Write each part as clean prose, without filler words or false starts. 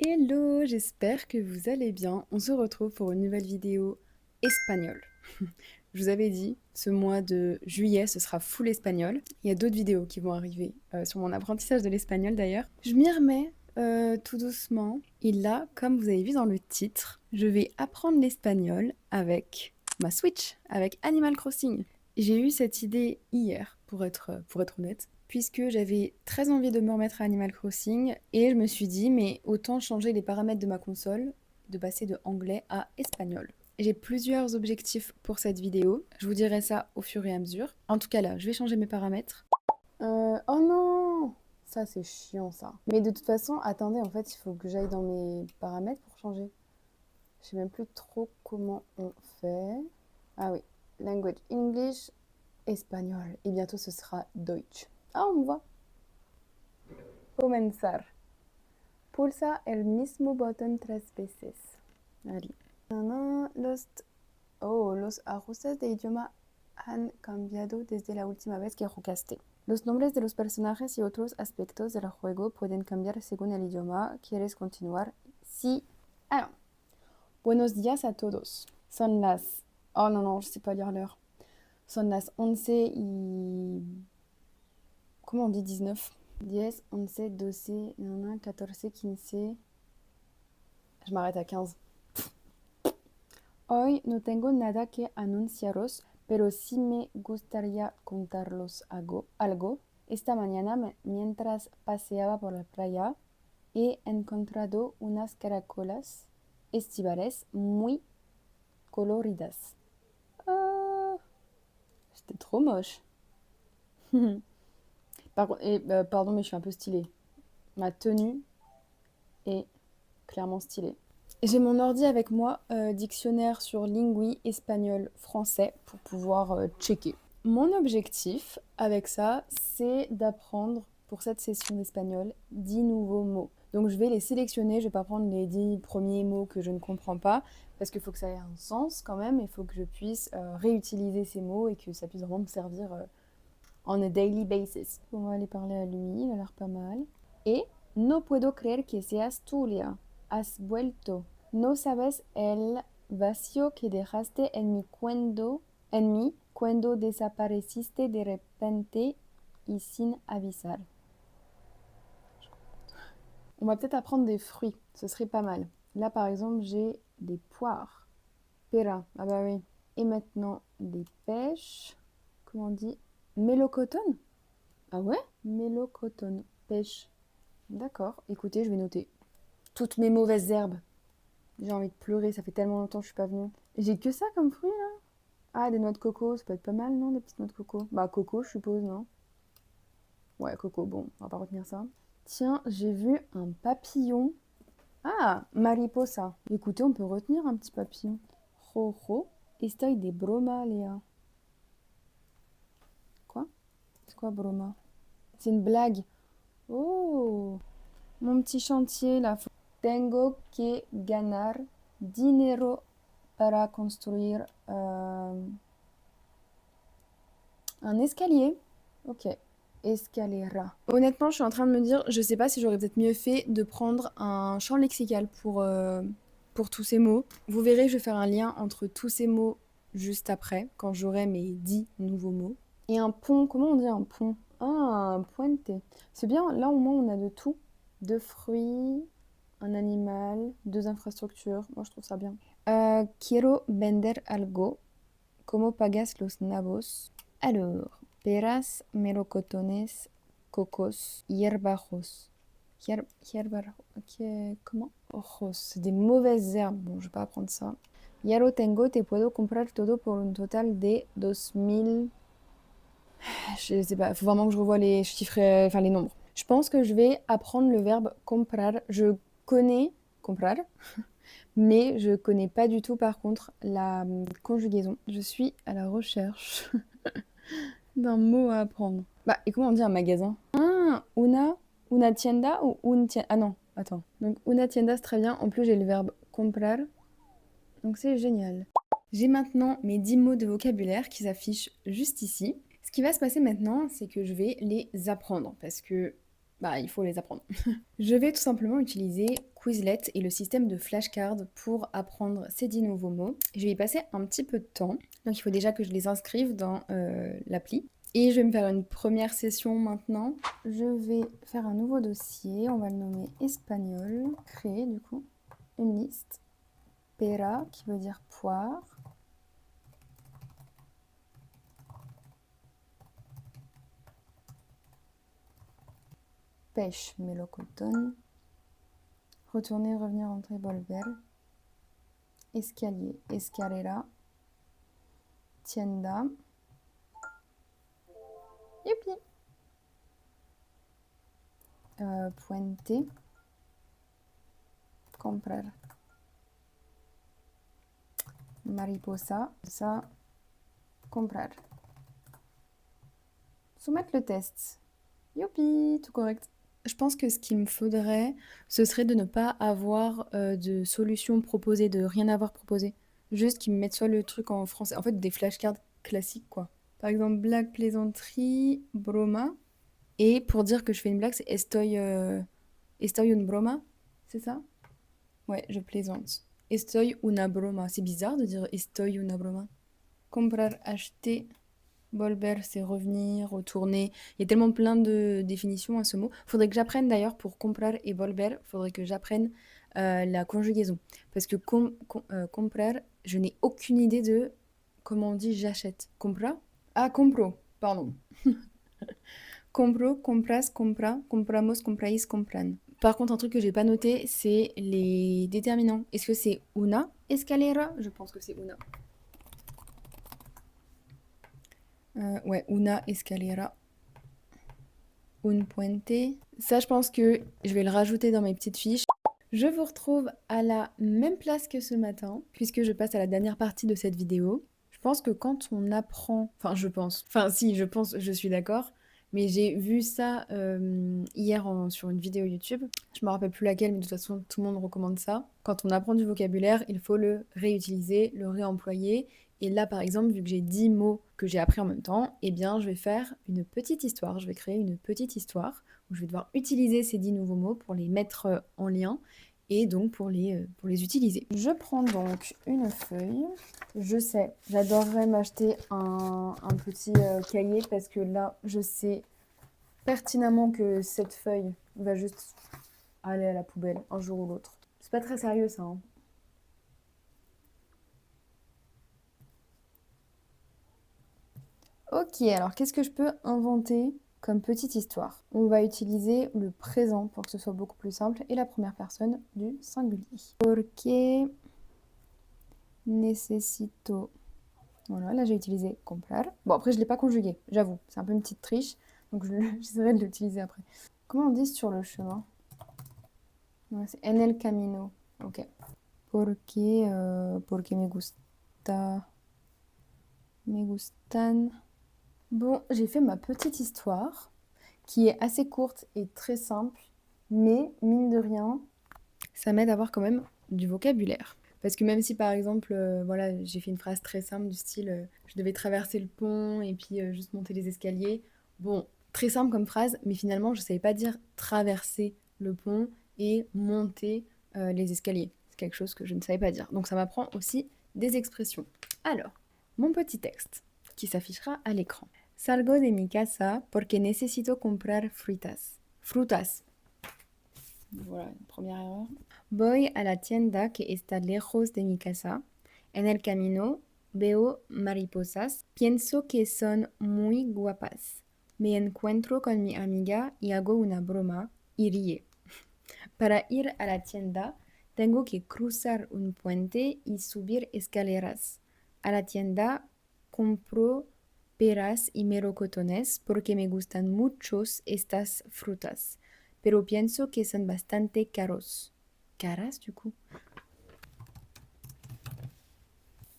Hello, j'espère que vous allez bien. On se retrouve pour une nouvelle vidéo espagnole. Je vous avais dit, ce mois de juillet, ce sera full espagnol. Il y a d'autres vidéos qui vont arriver sur mon apprentissage de l'espagnol d'ailleurs. Je m'y remets tout doucement. Et là, comme vous avez vu dans le titre, je vais apprendre l'espagnol avec ma Switch, avec Animal Crossing. J'ai eu cette idée hier, pour être honnête, puisque j'avais très envie de me remettre à Animal Crossing et je me suis dit, mais autant changer les paramètres de ma console, de passer de anglais à espagnol. J'ai plusieurs objectifs pour cette vidéo, je vous dirai ça au fur et à mesure. En tout cas là, je vais changer mes paramètres. Oh non! Ça c'est chiant ça. Mais de toute façon, attendez, en fait, il faut que j'aille dans mes paramètres pour changer. Je sais même plus trop comment on fait. Ah oui, language English, espagnol. Et bientôt ce sera Deutsch. Ah, on me voit. Comenzar. Pulsa el mismo botón 3 veces. Allez. Los ajustes de idioma han cambiado desde la última vez que jugaste. Los nombres de los personajes y otros aspectos del juego pueden cambiar según el idioma. ¿Quieres continuar? Sí. Alors, buenos días a todos. Son las... Oh non, non, je sais pas lire l'heure. Son las 11 y... Comment on dit 19? 10, 11, 12, 14, 15... Je m'arrête à 15. Hoy no tengo nada que anunciaros, pero sí me gustaría contaros algo. Esta mañana, mientras paseaba por la playa, he encontrado unas caracolas estivales muy coloridas. C'était trop moche. Pardon, mais je suis un peu stylée. Ma tenue est clairement stylée. J'ai mon ordi avec moi, dictionnaire sur Lingui, espagnol, français, pour pouvoir checker. Mon objectif avec ça, c'est d'apprendre pour cette session d'espagnol 10 nouveaux mots. Donc je vais les sélectionner, je vais pas prendre les 10 premiers mots que je ne comprends pas, parce qu'il faut que ça ait un sens quand même, il faut que je puisse réutiliser ces mots et que ça puisse vraiment me servir on a daily basis. On va aller parler à lui, il a l'air pas mal. Et no puedo creer que seas Tulia. Has vuelto. No sabes el vacío que dejaste en mí cuando desapareciste de repente y sin avisar. On va peut-être apprendre des fruits, ce serait pas mal. Là par exemple, j'ai des poires. Pera, ah bah oui. Et maintenant, des pêches. Comment on dit? Mélocotone? Ah ouais? Mélocotone, pêche. D'accord, écoutez, je vais noter. Toutes mes mauvaises herbes. J'ai envie de pleurer, ça fait tellement longtemps que je suis pas venue. J'ai que ça comme fruit là? Ah, des noix de coco, ça peut être pas mal, non? Des petites noix de coco. Bah, coco, je suppose, non? Ouais, coco, bon, on va pas retenir ça. Tiens, j'ai vu un papillon. Ah, mariposa. Écoutez, on peut retenir un petit papillon. Rojo, estoy de broma, Léa. Quoi? C'est quoi broma? C'est une blague. Oh, mon petit chantier là. Tengo que ganar dinero para construire un escalier. Ok, escalera. Honnêtement, je suis en train de me dire, je sais pas si j'aurais peut-être mieux fait de prendre un champ lexical pour tous ces mots. Vous verrez, je vais faire un lien entre tous ces mots juste après, quand j'aurai mes 10 nouveaux mots. Et un pont, comment on dit un pont? Ah, un puente. C'est bien, là au moins on a de tout. 2 fruits, un animal, 2 infrastructures. Moi je trouve ça bien. Quiero vender algo. ¿Cómo pagas los nabos? Alors, peras, melocotones, cocos, hierbajos. Comment? Ojos, c'est des mauvaises herbes. Bon, je vais pas apprendre ça. Ya lo tengo, te puedo comprar todo por un total de 2000. Je sais pas, faut vraiment que je revoie les chiffres, enfin les nombres. Je pense que je vais apprendre le verbe comprar. Je connais comprar, mais je connais pas du tout par contre la conjugaison. Je suis à la recherche d'un mot à apprendre. Bah, et comment on dit un magasin? Ah, una tienda ou un tienda? Ah non, attends. Donc una tienda c'est très bien. En plus j'ai le verbe comprar. Donc c'est génial. J'ai maintenant mes 10 mots de vocabulaire qui s'affichent juste ici. Ce qui va se passer maintenant, c'est que je vais les apprendre parce que, bah, il faut les apprendre. Je vais tout simplement utiliser Quizlet et le système de flashcards pour apprendre ces 10 nouveaux mots. Je vais y passer un petit peu de temps, donc il faut déjà que je les inscrive dans l'appli. Et je vais me faire une première session maintenant. Je vais faire un nouveau dossier, on va le nommer espagnol, créer du coup une liste. Pera qui veut dire poire. Pêche, melocotón. Retourner, revenir, entrer, volver. Escalier, escalera. Tienda. Youpi! Puente. Comprar. Mariposa. Ça. Comprar. Soumettre le test. Youpi! Tout correct. Je pense que ce qu'il me faudrait, ce serait de ne pas avoir de solution proposée, de rien avoir proposé. Juste qu'ils me mettent soit le truc en français, en fait des flashcards classiques quoi. Par exemple, blague, plaisanterie, broma. Et pour dire que je fais une blague, c'est estoy un broma, c'est ça? Ouais, je plaisante. Estoy una broma. C'est bizarre de dire estoy una broma. Comprar, acheter. Volver, c'est revenir, retourner. Il y a tellement plein de définitions à ce mot. Faudrait que j'apprenne d'ailleurs pour comprar et volver, faudrait que j'apprenne la conjugaison. Parce que comprar, je n'ai aucune idée de comment on dit j'achète. Compra? Ah, compro, pardon. Compro, compras, compra, compramos, compráis, compran. Par contre, un truc que j'ai pas noté, c'est les déterminants. Est-ce que c'est una escalera? Je pense que c'est una. Ouais, una escalera. Un puente. Ça, je pense que je vais le rajouter dans mes petites fiches. Je vous retrouve à la même place que ce matin, puisque je passe à la dernière partie de cette vidéo. Je pense que quand on apprend... Enfin, je pense. Enfin, si, je pense, je suis d'accord. Mais j'ai vu ça hier sur une vidéo YouTube. Je me rappelle plus laquelle, mais de toute façon, tout le monde recommande ça. Quand on apprend du vocabulaire, il faut le réutiliser, le réemployer. Et là, par exemple, vu que j'ai 10 mots que j'ai appris en même temps, eh bien, je vais faire une petite histoire. Je vais créer une petite histoire où je vais devoir utiliser ces 10 nouveaux mots pour les mettre en lien et donc pour les utiliser. Je prends donc une feuille. Je sais, j'adorerais m'acheter un petit cahier parce que là, je sais pertinemment que cette feuille va juste aller à la poubelle un jour ou l'autre. C'est pas très sérieux ça, hein. Ok, alors qu'est-ce que je peux inventer comme petite histoire? On va utiliser le présent pour que ce soit beaucoup plus simple et la première personne du singulier. Porque necesito... Voilà, là j'ai utilisé comprar. Bon, après je ne l'ai pas conjugué, j'avoue, c'est un peu une petite triche, donc j'essaierai de l'utiliser après. Comment on dit sur le chemin? Ouais, c'est en el camino. Ok. Porque me gusta... Me gustan... Bon, j'ai fait ma petite histoire, qui est assez courte et très simple, mais mine de rien, ça m'aide à avoir quand même du vocabulaire. Parce que même si par exemple, voilà, j'ai fait une phrase très simple du style je devais traverser le pont et puis juste monter les escaliers. Bon, très simple comme phrase, mais finalement, je ne savais pas dire traverser le pont et monter les escaliers. C'est quelque chose que je ne savais pas dire. Donc ça m'apprend aussi des expressions. Alors, mon petit texte qui s'affichera à l'écran. Salgo de mi casa porque necesito comprar frutas. Frutas. Voilà, une première erreur. Voy a la tienda que está lejos de mi casa. En el camino veo mariposas. Pienso que son muy guapas. Me encuentro con mi amiga y hago una broma y ríe. Para ir a la tienda tengo que cruzar un puente y subir escaleras. A la tienda compro peras y melocotones porque me gustan muchos estas frutas, pero pienso que son bastante caros. Caras du coup?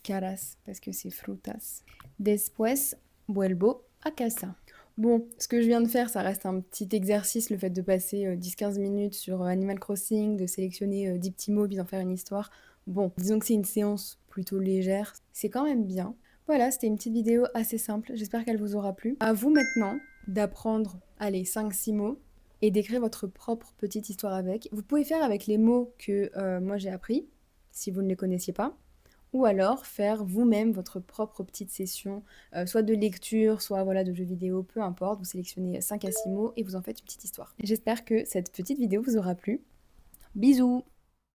Caras parce que c'est frutas. Después vuelvo a casa. Bon, ce que je viens de faire, ça reste un petit exercice, le fait de passer 10-15 minutes sur Animal Crossing, de sélectionner 10 petits mots puis d'en faire une histoire. Bon, disons que c'est une séance plutôt légère, c'est quand même bien. Voilà, c'était une petite vidéo assez simple, j'espère qu'elle vous aura plu. À vous maintenant d'apprendre, allez, 5-6 mots et d'écrire votre propre petite histoire avec. Vous pouvez faire avec les mots que moi j'ai appris, si vous ne les connaissiez pas, ou alors faire vous-même votre propre petite session, soit de lecture, soit voilà, de jeux vidéo, peu importe. Vous sélectionnez 5 à 6 mots et vous en faites une petite histoire. J'espère que cette petite vidéo vous aura plu. Bisous!